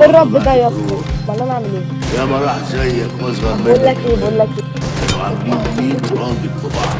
الرب ده يا اسطى، امال انا اعمل ايه؟ يا ما راح زيك واصغر بقول لك منك ايه بقول لك ايه كانوا عاملين 100 راجل في بعض.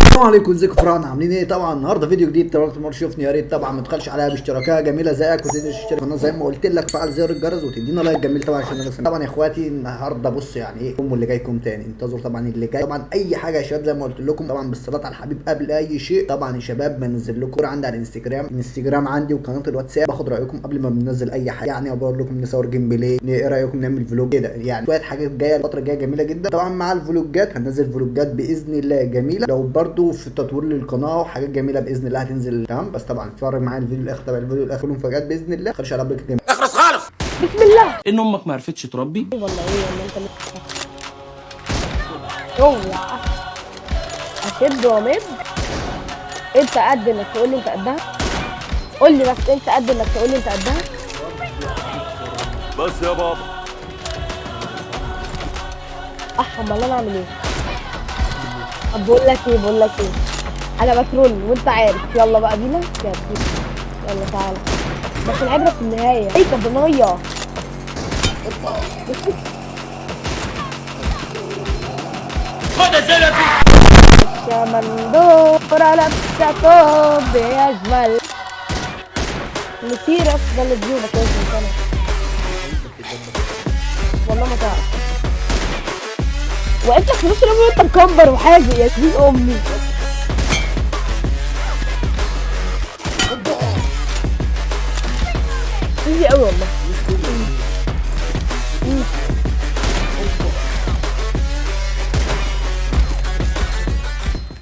السلام عليكم، ازيكم فراعنه؟ عاملين ايه؟ طبعا النهارده فيديو جديد. طبعا مرة شوفني، يا ريت طبعا ما تبخلش عليها باشتراكها جميله زيك، وتنزل تشترك في القناه زي ما قلت لك، فعل زر الجرس وتدينا لايك جميل طبعا عشان نرسم. طبعا يا اخواتي النهارده بص يعني ايه اللي جايكم تاني، انتظروا طبعا اللي جاي. طبعا اي حاجه يا شباب زي ما قلت لكم، طبعا بالصلاه على الحبيب قبل اي شيء. طبعا يا شباب بنزل لكم عندي على الانستجرام عندي وقناه الواتساب، باخد رايكم قبل ما بننزل اي حاجه. يعني بقول لكم نصور جيم بلاي، ايه رايكم نعمل فلوج كده، يعني شويه حاجات جايه الفتره الجايه جميله جدا. طبعا مع الفلوجات هننزل فلوجات باذن الله جميله، لو برده في تطوير للقناه وحاجات جميله باذن الله هتنزل تمام. بس طبعا اتفرج معايا الفيديو الاخر، تبع الفيديو الاخر كله مفاجات باذن الله. خليش على بريك جميل. اخرس خالص. بسم الله. ان امك ما عرفتش تربي ولا ايه ولا انت لسه اوعى اشد وامد. انت قد انك تقول لي انت قدها؟ قول لي بس، انت قد انك تقول لي انت قدها؟ بس يا بابا امال انا اعمل ايه؟ طب بقول لك ايه انا بترول وانت عارف. يلا بقى بينا يلا تعالى، بس العبره في النهايه. ايه كبنيه خد الزلط. شمندورة لابسة ثوب أجمل، مسيرة أفضل بجيوبك يا سنة. والله ما تعرف، وقفت لك في نص اليوم وأنت مكبر وحاجة يا سيدي أمي.